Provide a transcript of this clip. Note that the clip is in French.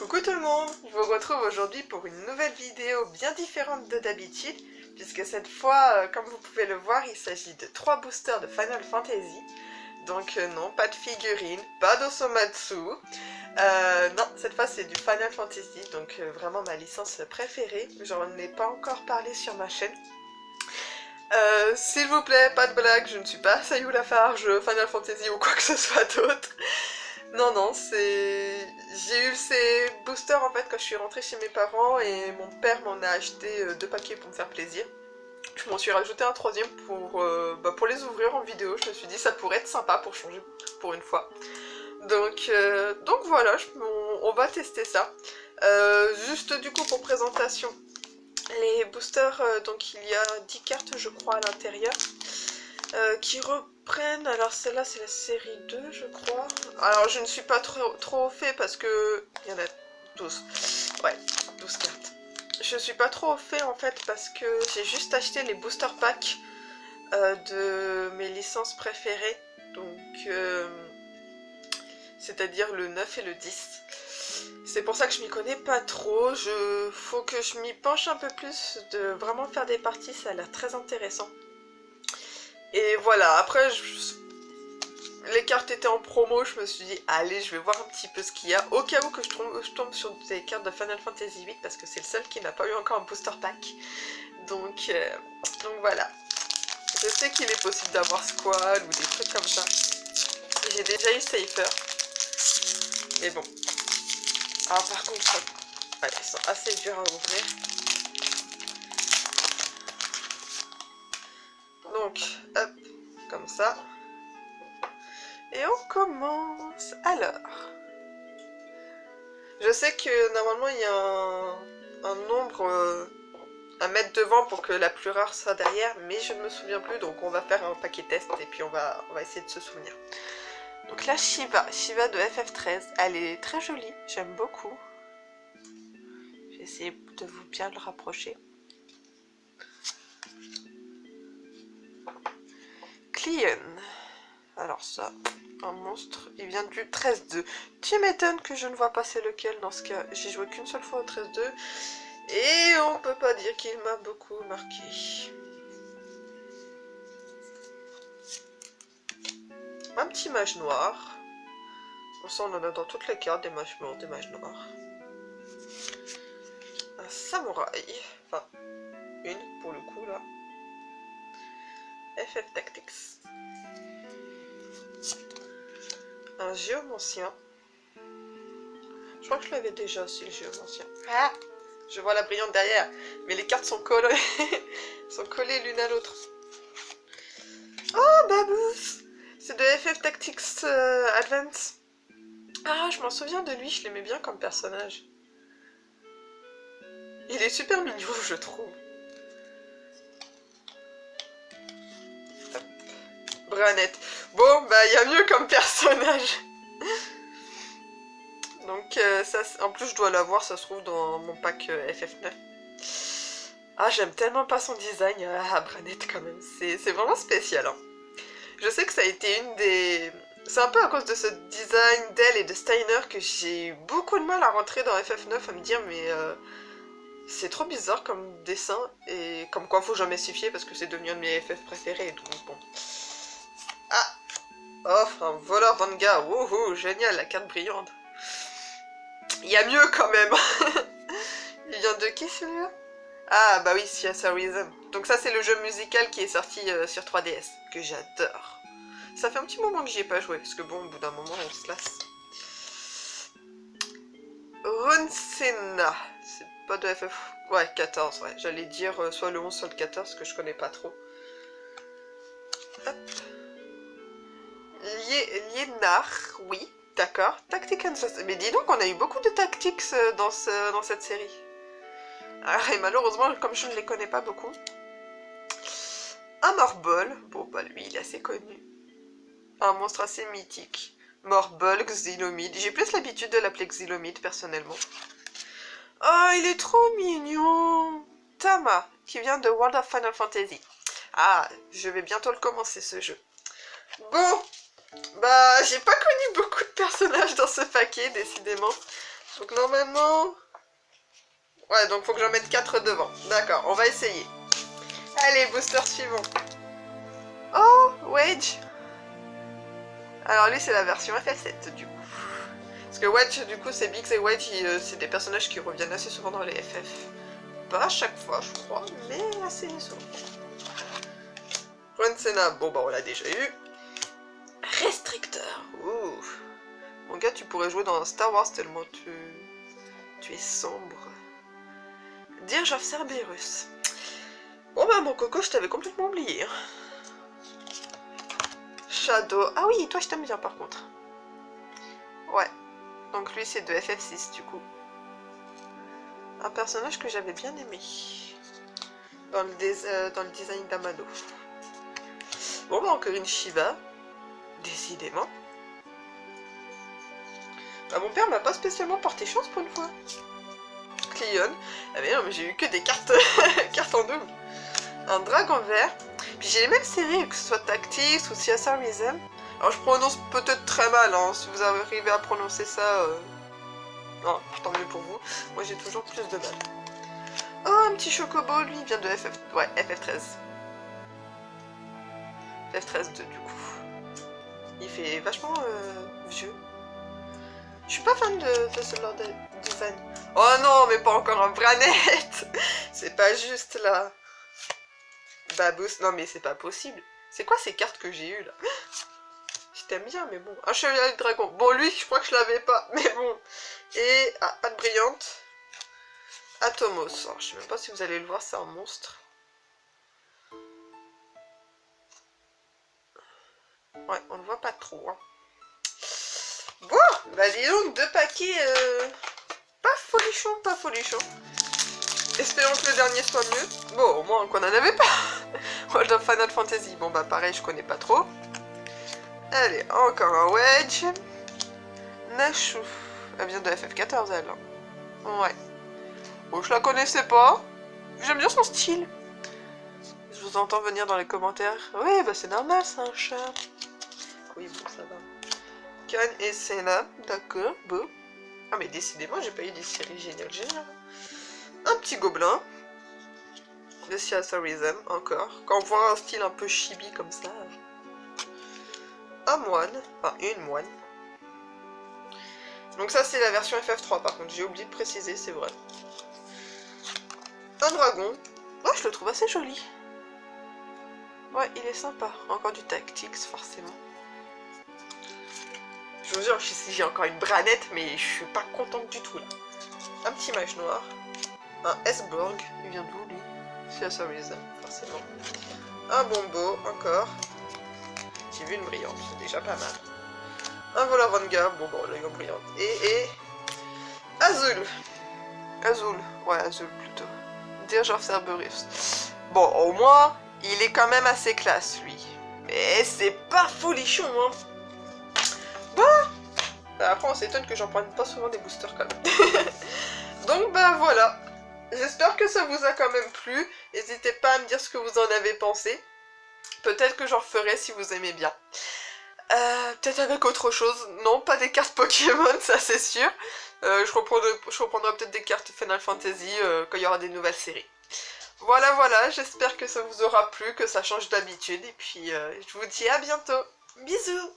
Coucou tout le monde, je vous retrouve aujourd'hui pour une nouvelle vidéo bien différente de d'habitude, puisque cette fois, comme vous pouvez le voir, il s'agit de 3 boosters de Final Fantasy. Donc non, pas de figurines, pas d'Osomatsu. Non, cette fois c'est du Final Fantasy, donc vraiment ma licence préférée. J'en ai pas encore parlé sur ma chaîne. S'il vous plaît, pas de blague, je ne suis pas Sayu Lafarge, Final Fantasy ou quoi que ce soit d'autre. Non, non, c'est... J'ai eu ces boosters en fait quand je suis rentrée chez mes parents et mon père m'en a acheté 2 paquets pour me faire plaisir. Je m'en suis rajouté un troisième pour les ouvrir en vidéo. Je me suis dit ça pourrait être sympa pour changer pour une fois. Donc voilà, on va tester ça. Juste du coup pour présentation, les boosters, donc il y a 10 cartes je crois à l'intérieur. Qui reprennent, alors celle-là c'est la série 2 je crois. Alors je ne suis pas trop au fait parce que... il y en a 12. Ouais, 12 cartes. Je suis pas trop au fait en fait parce que j'ai juste acheté les booster packs de mes licences préférées. Donc c'est-à-dire le 9 et le 10. C'est pour ça que je m'y connais pas trop. Faut que je m'y penche un peu plus, de vraiment faire des parties, ça a l'air très intéressant. Et voilà, après, les cartes étaient en promo, je me suis dit, allez, je vais voir un petit peu ce qu'il y a, au cas où que je tombe sur des cartes de Final Fantasy VIII, parce que c'est le seul qui n'a pas eu encore un booster pack. Donc voilà. Je sais qu'il est possible d'avoir Squall ou des trucs comme ça. J'ai déjà eu Safer. Mais bon. Alors par contre, ouais, ils sont assez durs à ouvrir. Donc, hop, comme ça. Et on commence. Alors, je sais que normalement il y a un nombre à mettre devant pour que la plus rare soit derrière, mais je ne me souviens plus, donc on va faire un paquet test et puis on va essayer de se souvenir. Donc là, Shiva de FF13, elle est très jolie, j'aime beaucoup. Je vais essayer de vous bien le rapprocher. Clion, alors ça... un monstre, il vient du 13-2. Tu m'étonnes que je ne vois pas c'est lequel dans ce cas. J'ai joué qu'une seule fois au 13-2 et on peut pas dire qu'il m'a beaucoup marqué. Un petit mage noir. Ça on en a dans toutes les cartes, des mages blancs, des mages noirs. Un samouraï. Enfin, une pour le coup là. FF Tactics. Un géomancien. Je crois que je l'avais déjà aussi, le géomancien. Ah, je vois la brillante derrière, mais les cartes sont collées, sont collées l'une à l'autre. Oh, Babous! C'est de FF Tactics Advance. Ah, je m'en souviens de lui, je l'aimais bien comme personnage. Il est super mignon, je trouve. Branette. Bon, bah, il y a mieux comme personnage. Donc, ça, en plus, je dois l'avoir, ça se trouve dans mon pack FF9. Ah, j'aime tellement pas son design, Branette, quand même. C'est vraiment spécial, hein. Je sais que ça a été une des... C'est un peu à cause de ce design d'elle et de Steiner que j'ai eu beaucoup de mal à rentrer dans FF9, à me dire, mais... c'est trop bizarre comme dessin, et comme quoi faut jamais s'y fier, parce que c'est devenu un de mes FF préférés, donc bon... Ah! Offre un voleur Vanga, wouhou, génial, la carte brillante. Il y a mieux quand même. Il vient de qui celui-là? Ah bah oui, Yes a Reason. Donc ça c'est le jeu musical qui est sorti sur 3DS, que j'adore. Ça fait un petit moment que j'y ai pas joué, parce que bon, au bout d'un moment on se lasse. Runsena, c'est pas de FF... Ouais, 14, ouais. J'allais dire soit le 11, soit le 14, que je connais pas trop. Hop. Liénar, oui. D'accord, Tactics and Suspense. Mais dis donc, on a eu beaucoup de tactics dans cette série. Ah, et malheureusement, comme je ne les connais pas beaucoup. Un Morbol. Bon, bah lui, il est assez connu. Un monstre assez mythique. Morbol, Xylomid. J'ai plus l'habitude de l'appeler Xylomid, personnellement. Oh, il est trop mignon. Tama, qui vient de World of Final Fantasy. Ah, je vais bientôt le commencer, ce jeu. Bon. Bah, j'ai pas connu beaucoup de personnages dans ce paquet, décidément. Donc normalement... Ouais, donc faut que j'en mette 4 devant. D'accord, on va essayer. Allez, booster suivant. Oh, Wedge. Alors lui, c'est la version FF7 du coup. Parce que Wedge, du coup, c'est Biggs et Wedge, c'est des personnages qui reviennent assez souvent dans les FF. Pas à chaque fois, je crois, mais assez souvent. John Cena, bon bah on l'a déjà eu. Restricteur. Ouh. Mon gars, tu pourrais jouer dans Star Wars tellement tu es sombre. Dirge of Cerberus. Bon bah mon coco, je t'avais complètement oublié. Hein. Shadow. Ah oui, toi je t'aime bien par contre. Ouais. Donc lui c'est de FF6 du coup. Un personnage que j'avais bien aimé. Dans le design d'Amano. Bon bah encore une Shiva. Décidément. Bah mon père m'a pas spécialement porté chance pour une fois. Cleon. Ah mais non mais j'ai eu que des cartes, cartes en double. Un dragon vert. Puis j'ai les mêmes séries, que ce soit Tactics ou CSR Rhythm. Alors je prononce peut-être très mal, hein, si vous arrivez à prononcer ça... Non, tant mieux pour vous. Moi j'ai toujours plus de mal. Oh, un petit chocobo, lui, il vient de FF... Ouais, FF13. FF13 du coup. Il fait vachement vieux. Je suis pas fan de ce Lord Design. Oh non, mais pas encore un Branette. C'est pas juste là. Babous, non mais c'est pas possible. C'est quoi ces cartes que j'ai eues là? Je t'aime bien, mais bon. Un chevalier de dragon. Bon, lui, je crois que je l'avais pas, mais bon. Et, ah, pas de brillante. Atomos. Alors, je sais même pas si vous allez le voir, c'est un monstre. Ouais, on le voit pas trop. Hein. Bon, bah dis donc, 2 paquets. Pas folichon, pas folichon. Espérons que le dernier soit mieux. Bon, au moins qu'on en avait pas. World of Final Fantasy. Bon, bah pareil, je connais pas trop. Allez, encore un Wedge. Nashou. Elle vient de FF14, elle. Ouais. Bon, je la connaissais pas. J'aime bien son style. Je vous entends venir dans les commentaires. Oui, bah c'est normal, c'est un chat. Oui, bon, ça va. Kan et Senna, d'accord, beau. Ah, mais décidément, j'ai pas eu des séries géniales. Un petit gobelin. De Siasarism, encore. Quand on voit un style un peu chibi comme ça. Un moine. Enfin, une moine. Donc ça, c'est la version FF3, par contre. J'ai oublié de préciser, c'est vrai. Un dragon. Ouais, je le trouve assez joli. Ouais, il est sympa. Encore du Tactics, forcément. Je vous jure, j'ai encore une Branette, mais je suis pas contente du tout, là. Un petit mage noir. Un Esborg. Il vient d'où, lui? Siasarism, forcément. Un bombo, encore. J'ai vu une brillante, c'est déjà pas mal. Un voleur Vanguard, bon, là, une brillante. Et... Azul. Azul, ouais, Azul plutôt. Dirge of Cerberus. Bon, au moins, il est quand même assez classe, lui. Mais c'est pas folichon, hein. Bon. Après, on s'étonne que j'en prenne pas souvent des boosters, quand même. Donc, bah, voilà. J'espère que ça vous a quand même plu. N'hésitez pas à me dire ce que vous en avez pensé. Peut-être que j'en referai si vous aimez bien. Peut-être avec autre chose. Non, pas des cartes Pokémon, ça c'est sûr. Je reprendrai peut-être des cartes Final Fantasy quand il y aura des nouvelles séries. Voilà, j'espère que ça vous aura plu, que ça change d'habitude. Et puis, je vous dis à bientôt. Bisous!